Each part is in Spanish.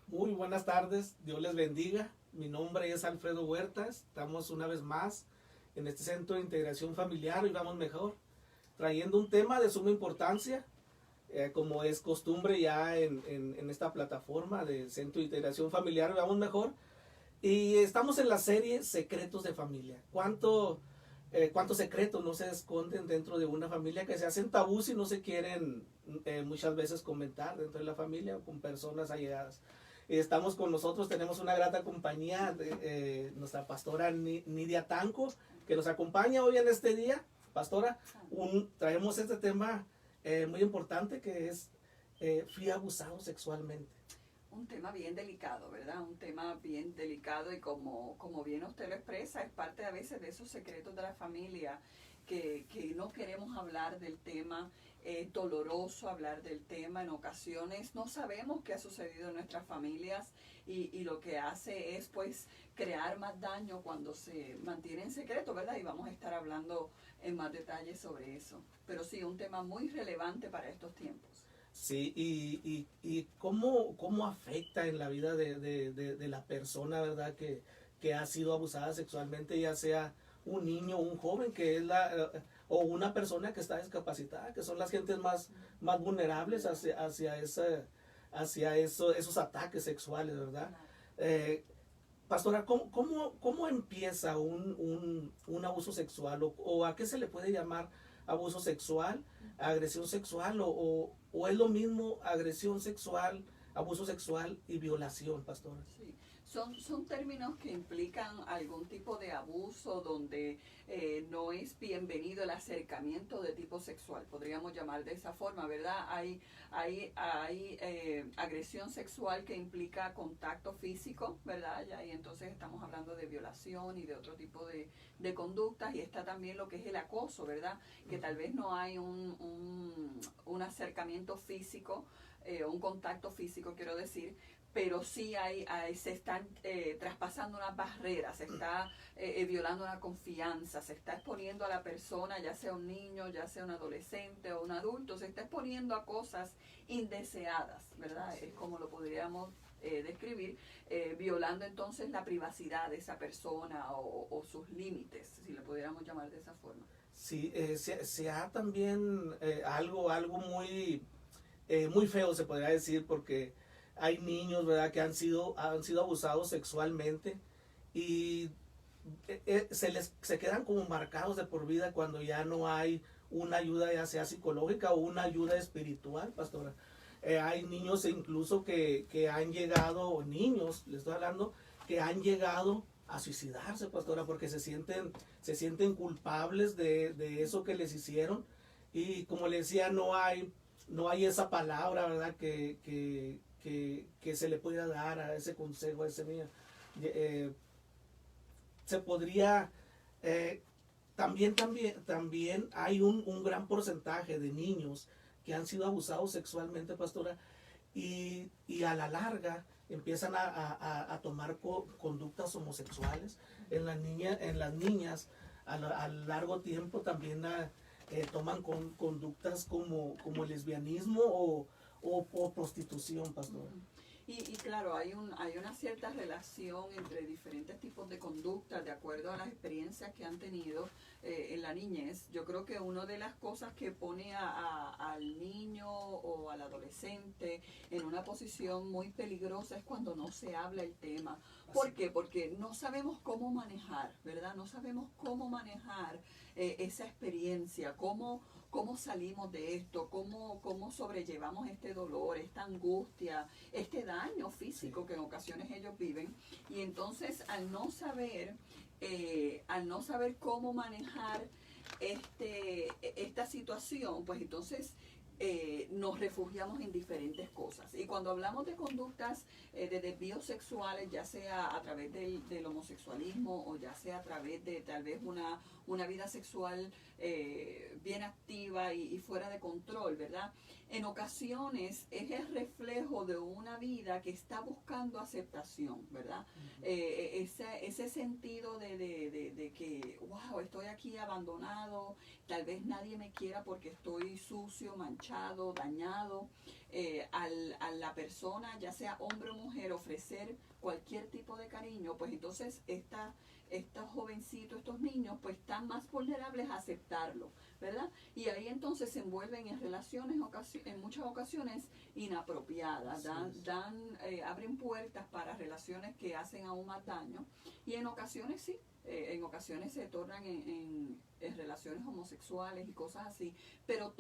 Muy buenas tardes, Dios les bendiga. Mi nombre es Alfredo Huertas. Estamos una vez más en este Centro de Integración Familiar, Hoy Vamos Mejor, trayendo un tema de suma importancia, como es costumbre ya en esta plataforma de Centro de Integración Familiar, Hoy Vamos Mejor. Y estamos en la serie Secretos de Familia. ¿Cuántos secretos no se esconden dentro de una familia que se hacen tabús y no se quieren muchas veces comentar dentro de la familia o con personas allegadas? Estamos con nosotros, tenemos una grata compañía de nuestra pastora Nidia Tanco, que nos acompaña hoy en este día. Pastora, traemos este tema muy importante que es fui abusado sexualmente. Un tema bien delicado, ¿verdad? Un tema bien delicado y como bien usted lo expresa, es parte a veces de esos secretos de la familia que no queremos hablar del tema, es doloroso hablar del tema en ocasiones, no sabemos qué ha sucedido en nuestras familias y lo que hace es pues crear más daño cuando se mantiene en secreto, ¿verdad? Y vamos a estar hablando en más detalle sobre eso. Pero sí, un tema muy relevante para estos tiempos. Sí, y cómo afecta en la vida de la persona, ¿verdad? Que ha sido abusada sexualmente, ya sea un niño o un joven, que es o una persona que está discapacitada, que son las gentes más vulnerables hacia esos ataques sexuales, ¿verdad? Eh, Pastora, ¿cómo empieza un abuso sexual o a qué se le puede llamar abuso sexual, agresión sexual o es lo mismo agresión sexual, abuso sexual y violación, pastora? Sí, son términos que implican algún tipo de abuso donde no es bienvenido el acercamiento de tipo sexual, podríamos llamar de esa forma, ¿verdad? Hay agresión sexual que implica contacto físico, ¿verdad? Y entonces estamos hablando de violación y de otro tipo de conductas, y está también lo que es el acoso, ¿verdad? Que tal vez no hay un acercamiento físico, un contacto físico, quiero decir, pero sí se están traspasando unas barreras, se está violando una confianza, se está exponiendo a la persona, ya sea un niño, ya sea un adolescente o un adulto, se está exponiendo a cosas indeseadas, ¿verdad? Es como lo podríamos describir, violando entonces la privacidad de esa persona o sus límites, si lo pudiéramos llamar de esa forma. Sí, se ha también algo muy feo, se podría decir, porque hay niños, ¿verdad?, que han sido abusados sexualmente y se quedan como marcados de por vida cuando ya no hay una ayuda, ya sea psicológica o una ayuda espiritual, pastora. Hay niños incluso que han llegado, o niños, les estoy hablando, que han llegado a suicidarse, pastora, porque se sienten culpables de eso que les hicieron. Y como le decía, no hay esa palabra, ¿verdad?, que se le pueda dar a ese consejo, a ese niño. Eh, Se podría, eh, también hay un gran porcentaje de niños que han sido abusados sexualmente, pastora, y a la larga empiezan a tomar conductas homosexuales. En las niñas a largo tiempo también toman conductas como el lesbianismo o prostitución, pastora. Y claro, hay una cierta relación entre diferentes tipos de conductas de acuerdo a las experiencias que han tenido en la niñez. Yo creo que una de las cosas que pone al niño o al adolescente en una posición muy peligrosa es cuando no se habla el tema. ¿Por qué? Porque no sabemos cómo manejar, ¿verdad? No sabemos cómo manejar esa experiencia, cómo salimos de esto, cómo sobrellevamos este dolor, esta angustia, este daño físico que en ocasiones ellos viven. Y entonces al no saber cómo manejar esta situación, pues entonces nos refugiamos en diferentes cosas. Y cuando hablamos de conductas de desvíos sexuales, ya sea a través del homosexualismo o ya sea a través de tal vez una vida sexual bien activa y fuera de control, ¿verdad? En ocasiones es el reflejo de una vida que está buscando aceptación, ¿verdad? Ese sentido de que, wow, estoy aquí abandonado, tal vez nadie me quiera porque estoy sucio, manchado, escuchado, dañado, a la persona, ya sea hombre o mujer, ofrecer cualquier tipo de cariño, pues entonces estos jovencitos, estos niños, pues están más vulnerables a aceptarlo, ¿verdad? Y ahí entonces se envuelven en relaciones en muchas ocasiones inapropiadas, abren puertas para relaciones que hacen aún más daño, y en ocasiones sí, en ocasiones se tornan en relaciones homosexuales y cosas así, pero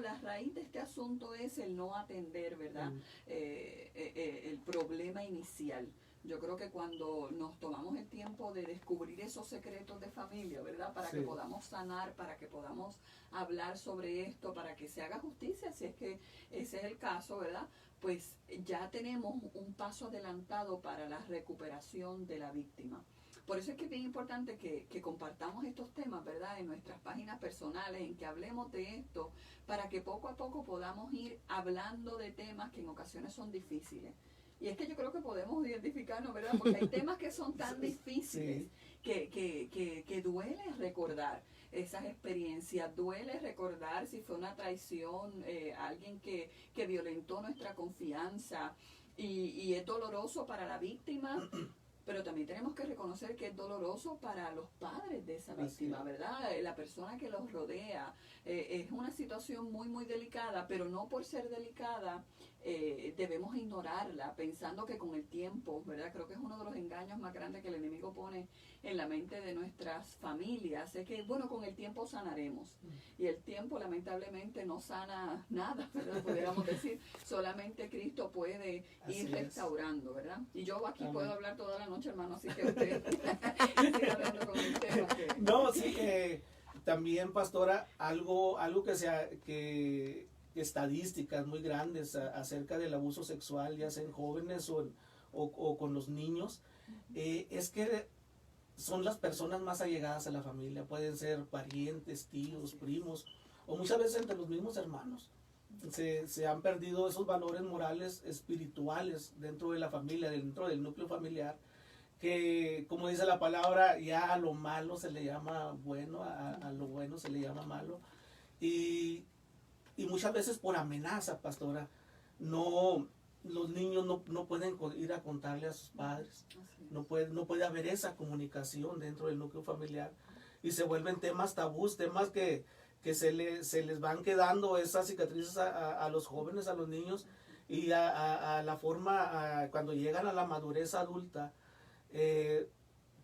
la raíz de este asunto es el no atender, ¿verdad? El problema inicial. Yo creo que cuando nos tomamos el tiempo de descubrir esos secretos de familia, ¿verdad? Para que podamos sanar, para que podamos hablar sobre esto, para que se haga justicia, si es que ese es el caso, ¿verdad? Pues ya tenemos un paso adelantado para la recuperación de la víctima. Por eso es que es bien importante que compartamos estos temas, ¿verdad? En nuestras páginas personales, en que hablemos de esto, para que poco a poco podamos ir hablando de temas que en ocasiones son difíciles. Y es que yo creo que podemos identificarnos, ¿verdad? Porque hay temas que son tan difíciles que duele recordar esas experiencias, duele recordar si fue una traición, alguien que violentó nuestra confianza, y es doloroso para la víctima. Pero también tenemos que reconocer que es doloroso para los padres de esa víctima, ¿verdad? La persona que los rodea. Es una situación muy, muy delicada, pero no por ser delicada debemos ignorarla, pensando que con el tiempo, ¿verdad? Creo que es uno de los engaños más grandes que el enemigo pone en la mente de nuestras familias. Es que, bueno, con el tiempo sanaremos. Y el tiempo, lamentablemente, no sana nada, ¿verdad? Pudiéramos decir, solamente Cristo puede ir restaurando, ¿verdad? Y yo aquí puedo hablar toda la noche, hermano, así que usted siga hablando con el tema. No, sí, también, pastora, algo que estadísticas muy grandes acerca del abuso sexual, ya sea en jóvenes o con los niños, es que son las personas más allegadas a la familia. Pueden ser parientes, tíos, primos, o muchas veces entre los mismos hermanos. Se han perdido esos valores morales, espirituales dentro de la familia, dentro del núcleo familiar, que, como dice la palabra, ya a lo malo se le llama bueno, a lo bueno se le llama malo. Y muchas veces por amenaza, pastora, los niños no pueden ir a contarle a sus padres. No puede haber esa comunicación dentro del núcleo familiar. Y se vuelven temas tabús, temas que se les van quedando esas cicatrices a los jóvenes, a los niños, y a la forma, cuando llegan a la madurez adulta,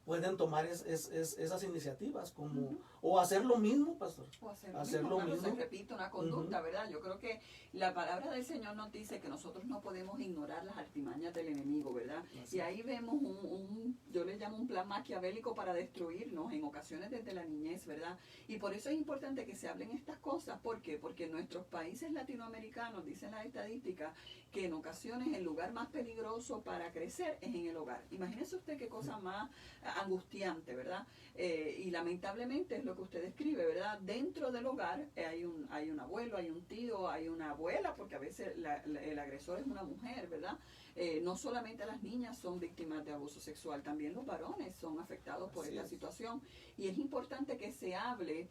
pueden tomar esas iniciativas como o hacer lo mismo, pastor. O hacer lo mismo. Se repite una conducta, ¿verdad? Yo creo que la palabra del Señor nos dice que nosotros no podemos ignorar las artimañas del enemigo, ¿verdad? Y ahí vemos yo le llamo un plan maquiavélico para destruirnos en ocasiones desde la niñez, ¿verdad? Y por eso es importante que se hablen estas cosas. ¿Por qué? Porque en nuestros países latinoamericanos, dicen las estadísticas, que en ocasiones el lugar más peligroso para crecer es en el hogar. Imagínese usted qué cosa más angustiante, ¿verdad? Y lamentablemente es lo que usted describe, ¿verdad? Dentro del hogar hay un abuelo, hay un tío, hay una abuela, porque a veces el agresor es una mujer, ¿verdad? No solamente las niñas son víctimas de abuso sexual, también los varones son afectados por esta situación. Y es importante que se hable,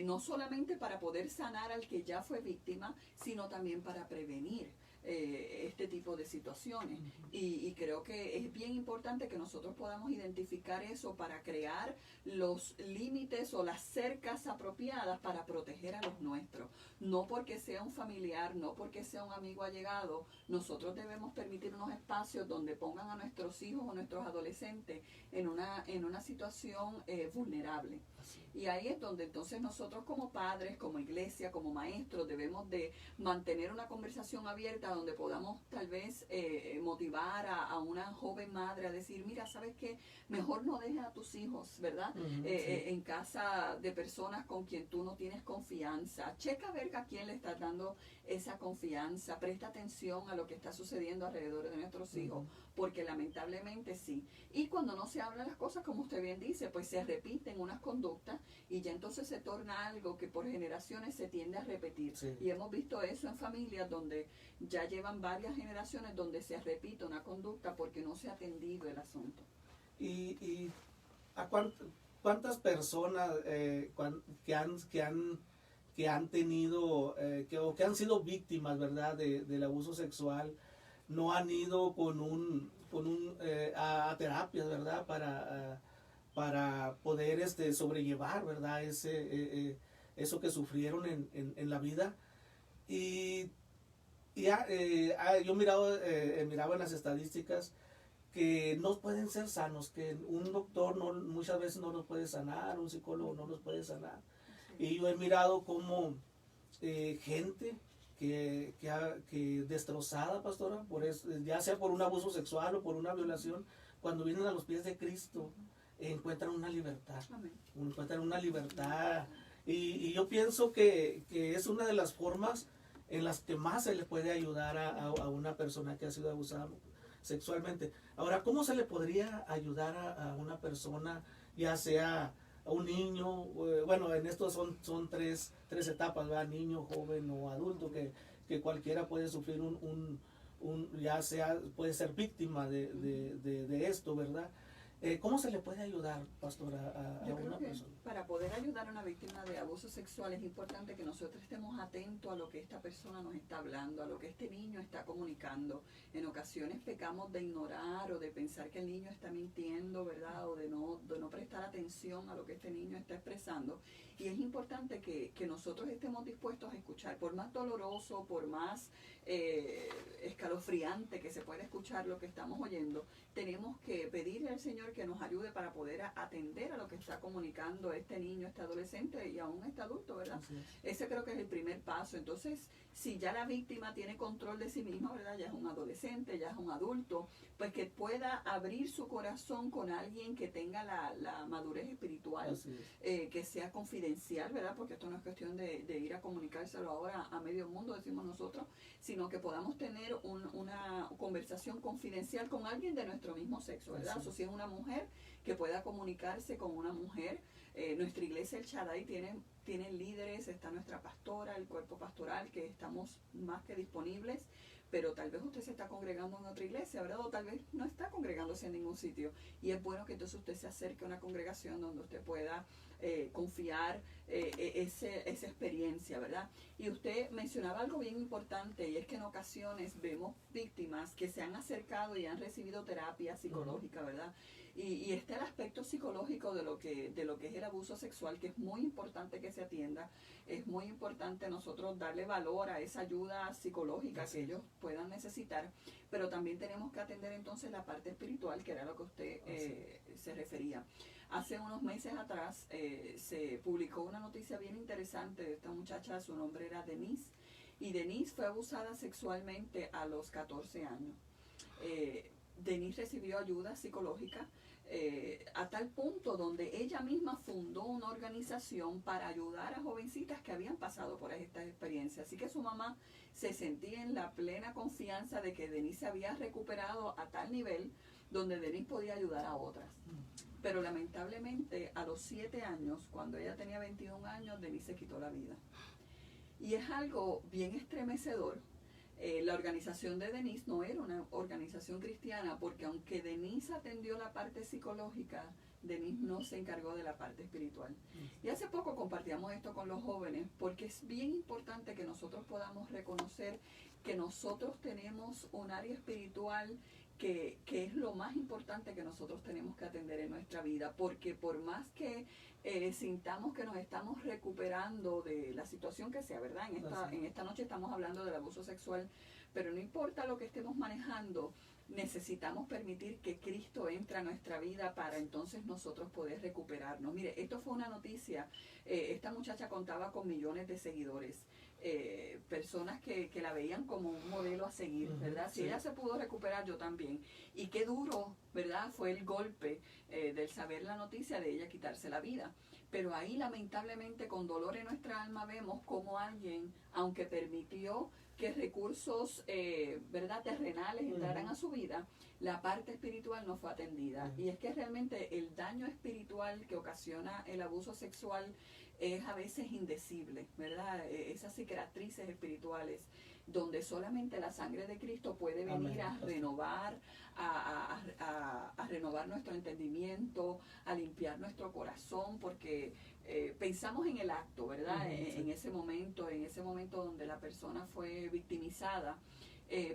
no solamente para poder sanar al que ya fue víctima, sino también para prevenir este tipo de situaciones. Y creo que es bien importante que nosotros podamos identificar eso para crear los límites o las cercas apropiadas para proteger a los nuestros. No porque sea un familiar, no porque sea un amigo allegado, nosotros debemos permitir unos espacios donde pongan a nuestros hijos o nuestros adolescentes en una situación vulnerable. Y ahí es donde entonces nosotros como padres, como iglesia, como maestros, debemos de mantener una conversación abierta donde podamos tal vez motivar a una joven madre a decir, mira, ¿sabes qué? Mejor no dejes a tus hijos, ¿verdad? En casa de personas con quien tú no tienes confianza. Checa a ver a quién le estás dando esa confianza. Presta atención a lo que está sucediendo alrededor de nuestros hijos, porque lamentablemente sí. Y cuando no se hablan las cosas, como usted bien dice, pues se repiten unas conductas y ya entonces se torna algo que por generaciones se tiende a repetir. Y hemos visto eso en familias donde ya llevan varias generaciones donde se repite una conducta porque no se ha atendido el asunto. ¿Y a cuántas personas que que han tenido, o que han sido víctimas, ¿verdad?, del abuso sexual, no han ido a terapias, ¿verdad?, para poder sobrellevar, ¿verdad?, eso que sufrieron en la vida. Y yo miraba en las estadísticas que no pueden ser sanos, que un doctor muchas veces no los puede sanar, un psicólogo no los puede sanar. Y yo he mirado como gente que destrozada, pastora, por eso, ya sea por un abuso sexual o por una violación, cuando vienen a los pies de Cristo, encuentran una libertad. Amén. Encuentran una libertad. Y yo pienso que es una de las formas en las que más se le puede ayudar a una persona que ha sido abusada sexualmente. Ahora, ¿cómo se le podría ayudar a una persona, ya sea a un niño? Bueno, en esto son tres etapas, ¿verdad? Niño, joven o adulto, que cualquiera puede sufrir ya sea, puede ser víctima de esto, ¿verdad? ¿Cómo se le puede ayudar, pastora, a una persona? Para poder ayudar a una víctima de abuso sexual es importante que nosotros estemos atentos a lo que esta persona nos está hablando, a lo que este niño está comunicando. En ocasiones pecamos de ignorar o de pensar que el niño está mintiendo, ¿verdad? O de no prestar atención a lo que este niño está expresando. Y es importante que nosotros estemos dispuestos a escuchar, por más doloroso, por más escalofriante que se pueda escuchar lo que estamos oyendo, tenemos que pedirle al Señor que nos ayude para poder atender a lo que está comunicando este niño, este adolescente y aún este adulto, ¿verdad? Ese creo que es el primer paso. Entonces, si ya la víctima tiene control de sí misma, ¿verdad? Ya es un adolescente, ya es un adulto, pues que pueda abrir su corazón con alguien que tenga la madurez espiritual, que sea confidencial, ¿verdad? Porque esto no es cuestión de ir a comunicárselo ahora a medio mundo, decimos nosotros, sino que podamos tener una conversación confidencial con alguien de nuestro mismo sexo, ¿verdad? O si es una mujer, que pueda comunicarse con una mujer. Nuestra iglesia, el Shaddai, tiene líderes, está nuestra pastora, el cuerpo pastoral, que estamos más que disponibles, pero tal vez usted se está congregando en otra iglesia, ¿verdad? O tal vez no está congregándose en ningún sitio. Y es bueno que entonces usted se acerque a una congregación donde usted pueda confiar esa experiencia, ¿verdad? Y usted mencionaba algo bien importante, y es que en ocasiones vemos víctimas que se han acercado y han recibido terapia psicológica, ¿verdad? Y está el aspecto psicológico de lo que es el abuso sexual, que es muy importante que se atienda. Es muy importante nosotros darle valor a esa ayuda psicológica que ellos puedan necesitar, pero también tenemos que atender entonces la parte espiritual, que era lo que usted se refería. Hace unos meses atrás se publicó una noticia bien interesante de esta muchacha. Su nombre era Denise, y Denise fue abusada sexualmente a los 14 años. Denise recibió ayuda psicológica a tal punto donde ella misma fundó una organización para ayudar a jovencitas que habían pasado por estas experiencias. Así que su mamá se sentía en la plena confianza de que Denise se había recuperado a tal nivel donde Denise podía ayudar a otras. Pero lamentablemente a los 7 años, cuando ella tenía 21 años, Denise se quitó la vida. Y es algo bien estremecedor. La organización de Denise no era una organización cristiana, porque aunque Denise atendió la parte psicológica, Denise no se encargó de la parte espiritual. Y hace poco compartíamos esto con los jóvenes, porque es bien importante que nosotros podamos reconocer que nosotros tenemos un área espiritual que es lo más importante que nosotros tenemos que atender en nuestra vida, porque por más que sintamos que nos estamos recuperando de la situación que sea, ¿verdad? En esta noche estamos hablando del abuso sexual, pero no importa lo que estemos manejando, necesitamos permitir que Cristo entre a nuestra vida para entonces nosotros poder recuperarnos. Mire, esto fue una noticia. Esta muchacha contaba con millones de seguidores. Personas que la veían como un modelo a seguir, ¿verdad? Si ella se pudo recuperar, yo también. Y qué duro, ¿verdad? Fue el golpe del saber la noticia de ella quitarse la vida. Pero ahí lamentablemente con dolor en nuestra alma vemos como alguien, aunque permitió que recursos, ¿verdad?, terrenales entraran a su vida, la parte espiritual no fue atendida. Y es que realmente el daño espiritual que ocasiona el abuso sexual es a veces indecible, ¿verdad? Esas cicatrices espirituales donde solamente la sangre de Cristo puede venir a renovar, a renovar nuestro entendimiento, a limpiar nuestro corazón, porque pensamos en el acto, ¿verdad? Sí. En ese momento donde la persona fue victimizada.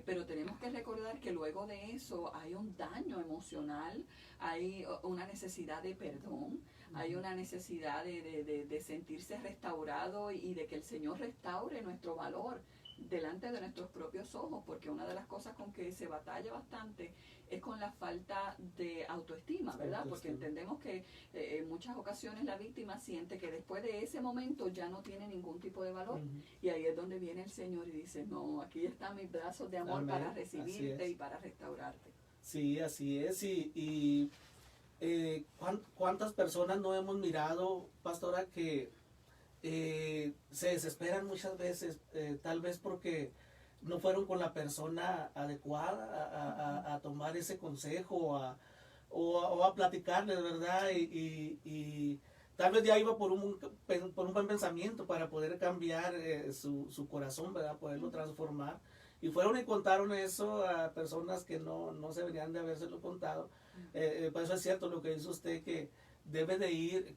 Pero tenemos que recordar que luego de eso hay un daño emocional, hay una necesidad de perdón, hay una necesidad de sentirse restaurado y de que el Señor restaure nuestro valor delante de nuestros propios ojos, porque una de las cosas con que se batalla bastante es con la falta de autoestima, ¿verdad? Porque entendemos que en muchas ocasiones la víctima siente que después de ese momento ya no tiene ningún tipo de valor. Y ahí es donde viene el Señor y dice, no, aquí están mis brazos de amor. Amén. Para recibirte y para restaurarte. Sí, así es. Y ¿cuántas personas no hemos mirado, pastora, que se desesperan muchas veces, tal vez porque no fueron con la persona adecuada a tomar ese consejo o a platicarles, ¿verdad? Y tal vez ya iba por un buen pensamiento para poder cambiar su corazón, ¿verdad? Poderlo transformar. Y fueron y contaron eso a personas que no se deberían de habérselo contado. Por eso es cierto lo que dice usted, que debe de ir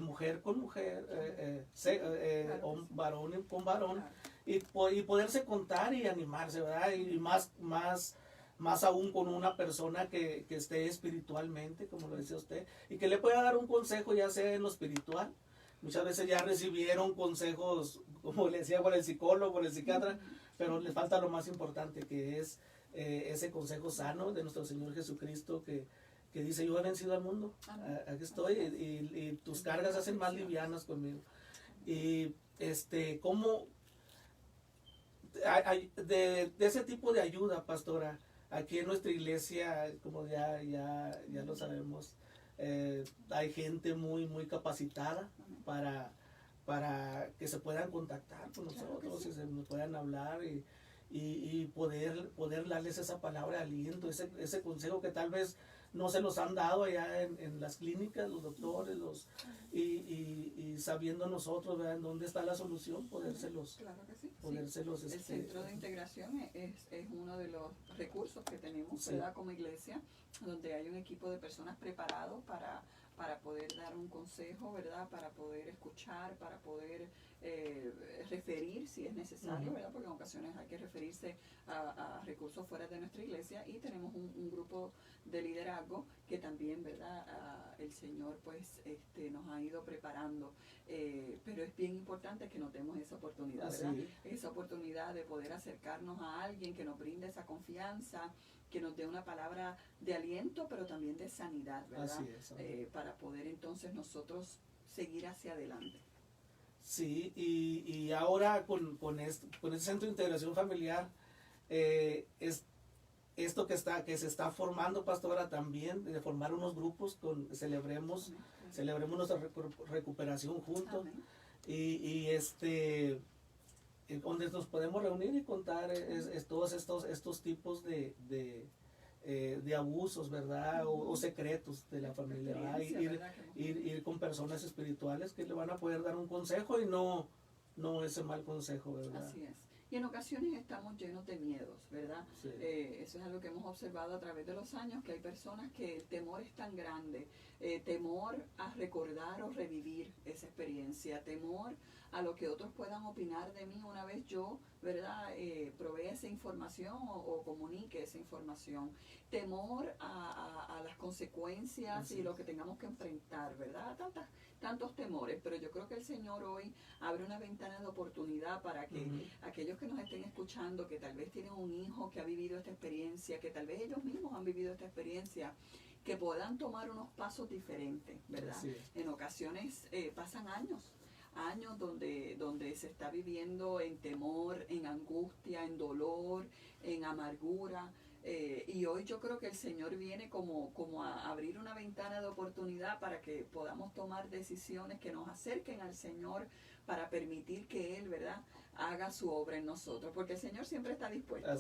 mujer con mujer, claro, varón con varón, claro. y poderse contar y animarse, ¿verdad? Y más aún con una persona que esté espiritualmente, como lo decía usted, y que le pueda dar un consejo, ya sea en lo espiritual. Muchas veces ya recibieron consejos, como le decía, por el psicólogo, por el psiquiatra, pero les falta lo más importante, que es ese consejo sano de nuestro Señor Jesucristo, que dice, yo he vencido al mundo, aquí estoy, y tus cargas hacen más livianas conmigo. Y ¿cómo de ese tipo de ayuda, pastora, aquí en nuestra iglesia, como ya lo sabemos, hay gente muy capacitada para que se puedan contactar con nosotros, y se nos puedan hablar y poder darles esa palabra de aliento, ese consejo que tal vez no se los han dado allá en las clínicas, los doctores, y sabiendo nosotros, ¿verdad?, en dónde está la solución, podérselos. Claro que sí. Podérselos, El centro de integración es uno de los recursos que tenemos, ¿verdad?, como iglesia, donde hay un equipo de personas preparados para poder dar un consejo, ¿verdad?, para poder escuchar, para poder referir si es necesario, ¿verdad?, porque en ocasiones hay que referirse a recursos fuera de nuestra iglesia, y tenemos un grupo de liderazgo que también, ¿verdad?, el Señor pues nos ha ido preparando, pero es bien importante que nos demos esa oportunidad, ¿verdad? Esa oportunidad de poder acercarnos a alguien que nos brinde esa confianza, que nos dé una palabra de aliento, pero también de sanidad, ¿verdad? Para poder entonces nosotros seguir hacia adelante. Sí, y ahora con este centro de integración familiar, esto que se está formando, pastora, también, de formar unos grupos, celebremos nuestra recuperación juntos, y donde nos podemos reunir y contar todos estos tipos de abusos, ¿verdad? O secretos de la familia, ¿verdad? Ir con personas espirituales que le van a poder dar un consejo, y no ese mal consejo, ¿verdad? Así es. Y en ocasiones estamos llenos de miedos, ¿verdad? Sí. Eso es algo que hemos observado a través de los años, que hay personas que el temor es tan grande, temor a recordar o revivir esa experiencia, temor a lo que otros puedan opinar de mí una vez yo, ¿verdad?, provee esa información o comunique esa información, temor a las consecuencias y lo que tengamos que enfrentar, ¿verdad? Tantos temores, pero yo creo que el Señor hoy abre una ventana de oportunidad para que aquellos que nos estén escuchando, que tal vez tienen un hijo que ha vivido esta experiencia, que tal vez ellos mismos han vivido esta experiencia, que puedan tomar unos pasos diferentes, ¿verdad? En ocasiones pasan años donde se está viviendo en temor, en angustia, en dolor, en amargura. Y hoy yo creo que el Señor viene como a abrir una ventana de oportunidad para que podamos tomar decisiones que nos acerquen al Señor, para permitir que Él, ¿verdad?, haga su obra en nosotros, porque el Señor siempre está dispuesto.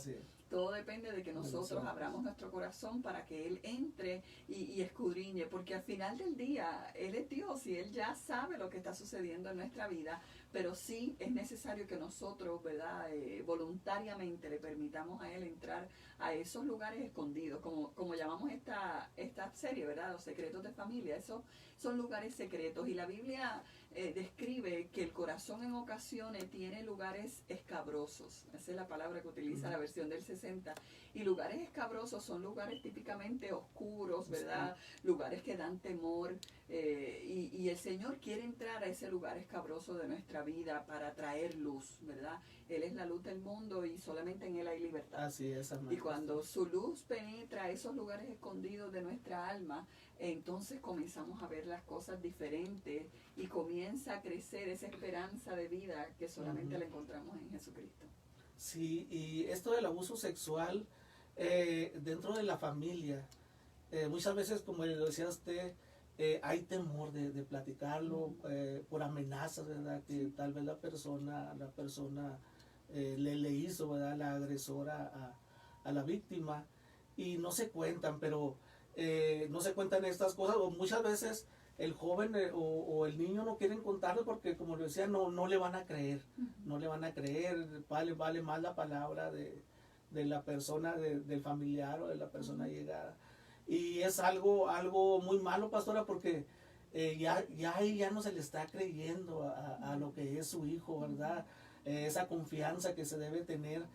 Todo depende de que nosotros abramos nuestro corazón para que Él entre y escudriñe, porque al final del día Él es Dios y Él ya sabe lo que está sucediendo en nuestra vida, pero sí es necesario que nosotros, ¿verdad? Voluntariamente le permitamos a Él entrar a esos lugares escondidos, como llamamos esta serie, ¿verdad? Los secretos de familia. Esos son lugares secretos, y la Biblia describe que el corazón en ocasiones tiene lugares escabrosos. Esa es la palabra que utiliza la versión del 60. Y lugares escabrosos son lugares típicamente oscuros, ¿verdad? Lugares que dan temor. Y el Señor quiere entrar a ese lugar escabroso de nuestra vida para traer luz, ¿verdad? Él es la luz del mundo y solamente en Él hay libertad. Así es, amén. Y cuando su luz penetra esos lugares escondidos de nuestra alma, entonces comenzamos a ver las cosas diferentes y comienza a crecer esa esperanza de vida que solamente la encontramos en Jesucristo. Sí, y esto del abuso sexual dentro de la familia, muchas veces, como le decía usted, hay temor de platicarlo por amenazas, ¿verdad? Que tal vez la persona le hizo, ¿verdad? La agresora a la víctima, y no se cuentan, pero no se cuentan estas cosas, o muchas veces el joven o el niño no quieren contarlo porque, como le decía, no le van a creer, no le van a creer, vale más la palabra de la persona, del familiar o de la persona llegada. Y es algo muy malo, pastora, porque ya no se le está creyendo a lo que es su hijo, ¿verdad? Esa confianza que se debe tener,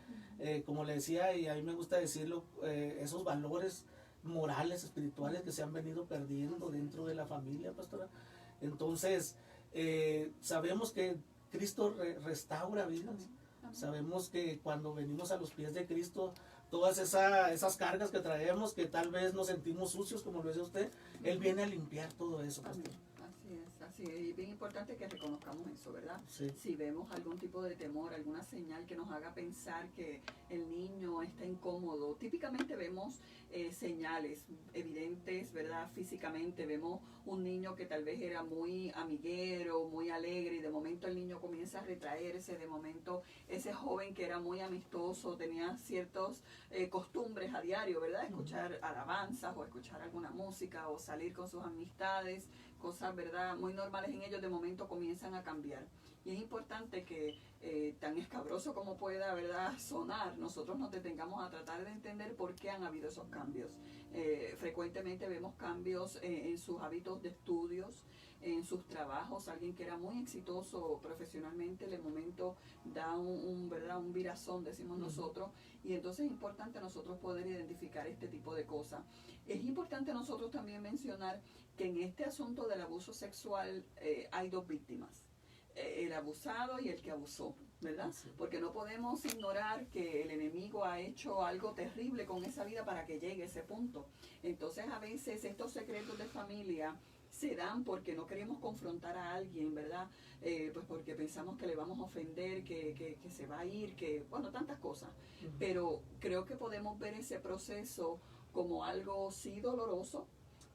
como le decía, y a mí me gusta decirlo, esos valores morales, espirituales que se han venido perdiendo dentro de la familia, pastora. Entonces, sabemos que Cristo restaura vidas. Sabemos que cuando venimos a los pies de Cristo, todas esas cargas que traemos, que tal vez nos sentimos sucios, como lo dice usted, Él viene a limpiar todo eso, pastor. Así es, y bien importante que reconozcamos eso, ¿verdad? Sí. Si vemos algún tipo de temor, alguna señal que nos haga pensar que el niño está incómodo, típicamente vemos señales evidentes, ¿verdad? Físicamente vemos un niño que tal vez era muy amiguero, muy alegre, y de momento el niño comienza a retraerse, de momento ese joven que era muy amistoso, tenía ciertas costumbres a diario, ¿verdad? Escuchar alabanzas o escuchar alguna música o salir con sus amistades, cosas, ¿verdad?, muy normales en ellos, de momento comienzan a cambiar. Y es importante que, tan escabroso como pueda, ¿verdad?, sonar, nosotros nos detengamos a tratar de entender por qué han habido esos cambios. Frecuentemente vemos cambios en sus hábitos de estudios, en sus trabajos. Alguien que era muy exitoso profesionalmente, de momento da ¿verdad?, un virazón, decimos nosotros, y entonces es importante nosotros poder identificar este tipo de cosas. Es importante nosotros también mencionar que en este asunto del abuso sexual hay dos víctimas, el abusado y el que abusó, ¿verdad? Sí. Porque no podemos ignorar que el enemigo ha hecho algo terrible con esa vida para que llegue a ese punto. Entonces, a veces estos secretos de familia se dan porque no queremos confrontar a alguien, ¿verdad? Pues porque pensamos que le vamos a ofender, que se va a ir, que, bueno, tantas cosas. Pero creo que podemos ver ese proceso como algo sí doloroso,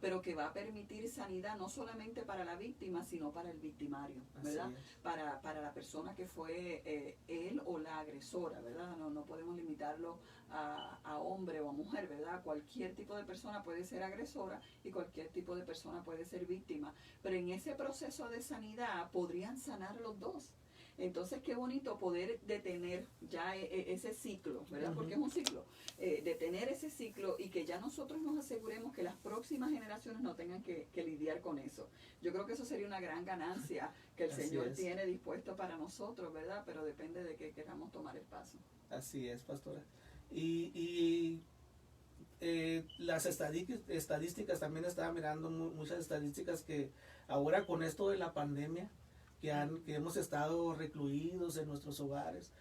pero que va a permitir sanidad no solamente para la víctima, sino para el victimario, ¿verdad? Para la persona que fue él o la agresora, ¿verdad? No podemos limitarlo a hombre o a mujer, ¿verdad? Cualquier tipo de persona puede ser agresora y cualquier tipo de persona puede ser víctima, pero en ese proceso de sanidad podrían sanar los dos. Entonces, qué bonito poder detener ya ese ciclo, ¿verdad? Porque es un ciclo. Detener ese ciclo y que ya nosotros nos aseguremos que las próximas generaciones no tengan que lidiar con eso. Yo creo que eso sería una gran ganancia que el Señor tiene dispuesto para nosotros, ¿verdad? Pero depende de que queramos tomar el paso. Así es, pastora. Y las estadísticas, también estaba mirando muchas estadísticas que ahora con esto de la pandemia, que hemos estado recluidos en nuestros hogares,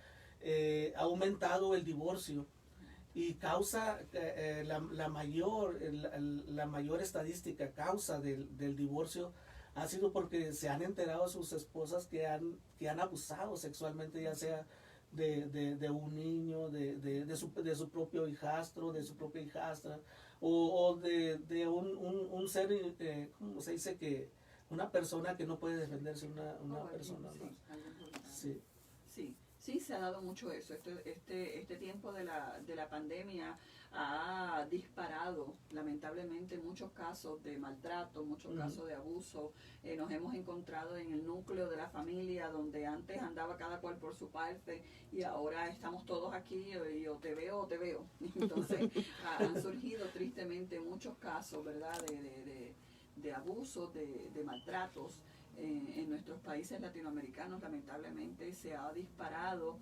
ha aumentado el divorcio, y causa la mayor estadística, causa del divorcio, ha sido porque se han enterado sus esposas que han abusado sexualmente, ya sea de un niño, de su propio hijastro, de su propia hijastra, o de un ser, ¿cómo se dice? Que una persona que no puede defenderse, una persona más. Sí, Sí, se ha dado mucho eso. Este tiempo de la pandemia ha disparado lamentablemente muchos casos de maltrato, muchos casos de abuso. Nos hemos encontrado en el núcleo de la familia donde antes andaba cada cual por su parte y ahora estamos todos aquí y o te veo o te veo. Entonces han surgido tristemente muchos casos, ¿verdad?, de abusos, de maltratos. En nuestros países latinoamericanos lamentablemente se ha disparado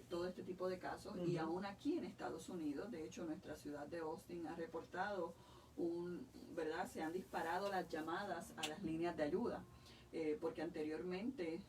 todo este tipo de casos y aún aquí en Estados Unidos, de hecho nuestra ciudad de Austin ha reportado ¿verdad? Se han disparado las llamadas a las líneas de ayuda porque anteriormente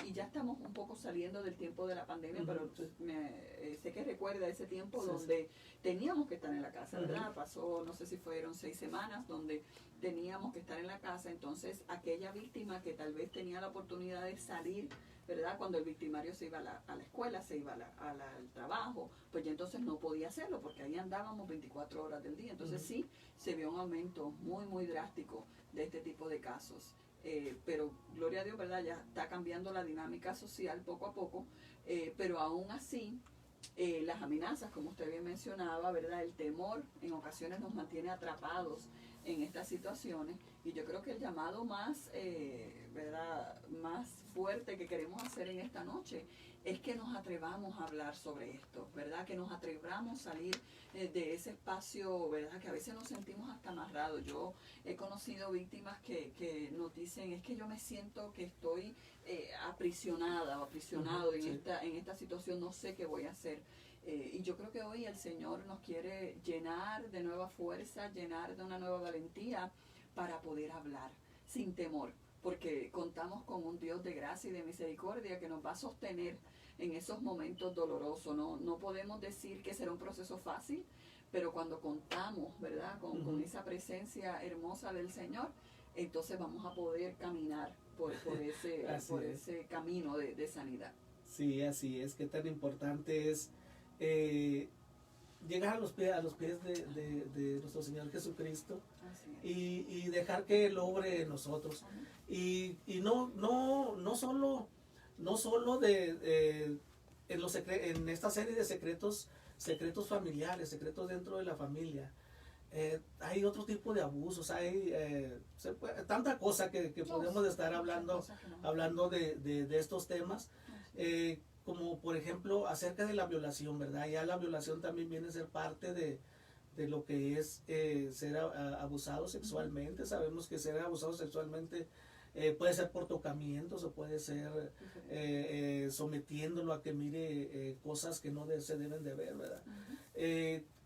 y ya estamos un poco saliendo del tiempo de la pandemia, pero sé que recuerda ese tiempo donde teníamos que estar en la casa, ¿verdad? Pasó, no sé si fueron 6 semanas donde teníamos que estar en la casa, entonces aquella víctima que tal vez tenía la oportunidad de salir, ¿verdad? Cuando el victimario se iba a la escuela, se iba al trabajo, pues ya entonces no podía hacerlo porque ahí andábamos 24 horas del día. Entonces sí, se vio un aumento muy, muy drástico de este tipo de casos. Pero gloria a Dios, ¿verdad? Ya está cambiando la dinámica social poco a poco, pero aún así las amenazas, como usted bien mencionaba, ¿verdad? El temor en ocasiones nos mantiene atrapados en estas situaciones y yo creo que el llamado más, ¿verdad?, más fuerte que queremos hacer en esta noche es que nos atrevamos a hablar sobre esto, ¿verdad? Que nos atrevamos a salir de ese espacio, ¿verdad? Que a veces nos sentimos hasta amarrados. Yo he conocido víctimas que nos dicen, es que yo me siento que estoy aprisionada o aprisionado en esta situación, no sé qué voy a hacer. Y yo creo que hoy el Señor nos quiere llenar de nueva fuerza, llenar de una nueva valentía para poder hablar sin temor, porque contamos con un Dios de gracia y de misericordia que nos va a sostener en esos momentos dolorosos. No podemos decir que será un proceso fácil, pero cuando contamos, ¿verdad?, con esa presencia hermosa del Señor, entonces vamos a poder caminar por ese camino de sanidad. Sí, así es. Qué tan importante es llegar a los pies de nuestro Señor Jesucristo y dejar que Él obre en nosotros. Y no solo en esta serie de secretos familiares, secretos dentro de la familia. Hay otro tipo de abusos, hay tanta cosa que podemos estar hablando de estos temas, como por ejemplo acerca de la violación, ¿verdad? Ya la violación también viene a ser parte de lo que es ser abusado sexualmente. Sabemos que ser abusado sexualmente puede ser por tocamientos o puede ser sometiéndolo a que mire cosas que no se deben de ver, ¿verdad?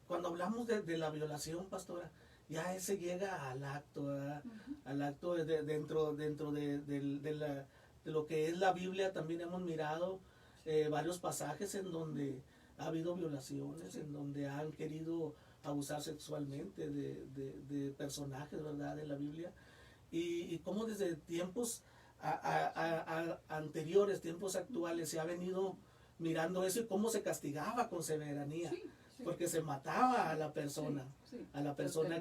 Cuando hablamos de la violación, pastora, ya ese llega al acto, ¿verdad? Al acto dentro de lo que es la Biblia. También hemos mirado varios pasajes en donde ha habido violaciones, en donde han querido abusar sexualmente de personajes, ¿verdad?, de la Biblia. Y cómo desde tiempos anteriores, tiempos actuales, se ha venido mirando eso y cómo se castigaba con severanía. Porque se mataba a la persona,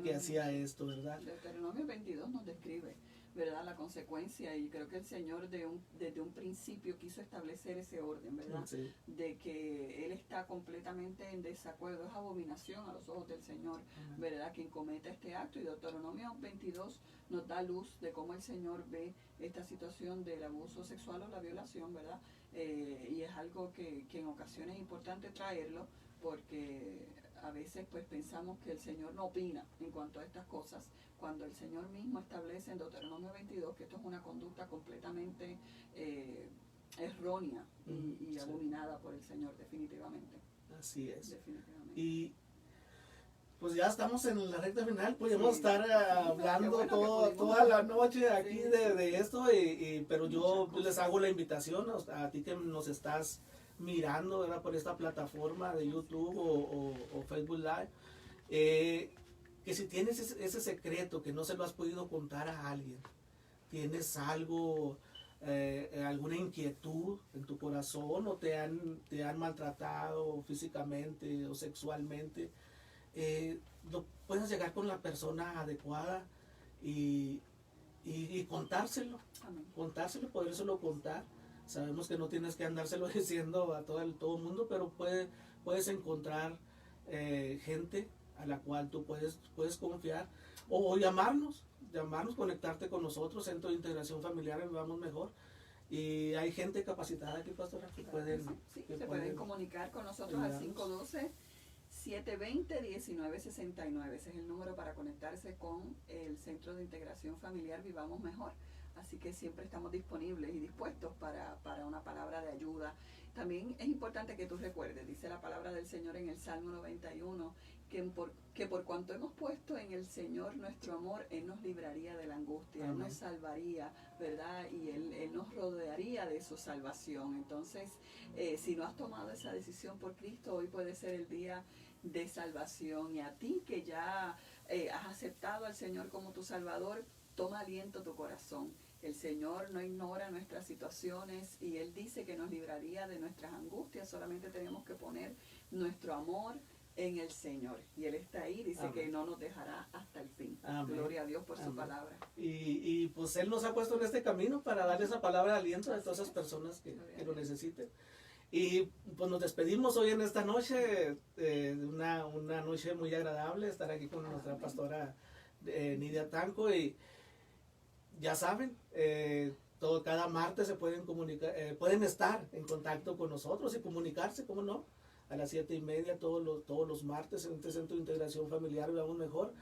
que hacía esto, ¿verdad? Deuteronomio 22 nos describe, ¿verdad?, la consecuencia, y creo que el Señor desde un principio quiso establecer ese orden, ¿verdad? Sí. De que Él está completamente en desacuerdo, es abominación a los ojos del Señor, ¿verdad?, quien cometa este acto. Y Deuteronomio 22 nos da luz de cómo el Señor ve esta situación del abuso sexual o la violación, ¿verdad? Y es algo que en ocasiones es importante traerlo, porque a veces pues pensamos que el Señor no opina en cuanto a estas cosas, cuando el Señor mismo establece en Deuteronomio 22 que esto es una conducta completamente errónea y abominada por el Señor, definitivamente. Así es. Definitivamente. Y pues ya estamos en la recta final, podemos estar hablando toda la noche aquí de esto, pero yo les hago la invitación a ti que nos estás mirando, ¿verdad?, por esta plataforma de YouTube o Facebook Live, que si tienes ese secreto que no se lo has podido contar a alguien, tienes algo, alguna inquietud en tu corazón, o te han maltratado físicamente o sexualmente, puedes llegar con la persona adecuada y contárselo, podérselo contar Sabemos que no tienes que andárselo diciendo a todo el mundo, pero puedes encontrar gente a la cual tú puedes confiar o llamarnos, conectarte con nosotros, Centro de Integración Familiar Vivamos Mejor. Y hay gente capacitada aquí, pastora, que pueden... Sí, que se pueden comunicar con nosotros al 512-720-1969. Ese es el número para conectarse con el Centro de Integración Familiar Vivamos Mejor. Así que siempre estamos disponibles y dispuestos para una palabra de ayuda. También es importante que tú recuerdes, dice la palabra del Señor en el Salmo 91, que por cuanto hemos puesto en el Señor nuestro amor, Él nos libraría de la angustia, Él nos salvaría, ¿verdad? Y Él nos rodearía de su salvación. Entonces, si no has tomado esa decisión por Cristo, hoy puede ser el día de salvación. Y a ti que ya has aceptado al Señor como tu Salvador, toma aliento tu corazón. El Señor no ignora nuestras situaciones y Él dice que nos libraría de nuestras angustias. Solamente tenemos que poner nuestro amor en el Señor. Y Él está ahí, dice Amén. Que no nos dejará hasta el fin. Amén. Gloria a Dios por Amén. Su palabra. Y pues Él nos ha puesto en este camino para darle esa palabra de aliento a todas esas personas que lo necesiten. Y pues nos despedimos hoy en esta noche, una noche muy agradable, estar aquí con nuestra pastora Nidia Tanco. Y ya saben, cada martes se pueden comunicar, pueden estar en contacto con nosotros y comunicarse, ¿cómo no? A las 7:30 todos los martes en este Centro de Integración Familiar Vivamos Mejor.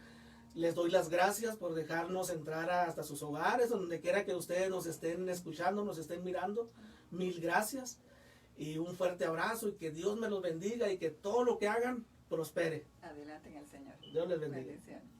Les doy las gracias por dejarnos entrar hasta sus hogares, donde quiera que ustedes nos estén escuchando, nos estén mirando. Mil gracias y un fuerte abrazo y que Dios me los bendiga y que todo lo que hagan prospere. Adelante en el Señor. Dios les bendiga. Bendiciones.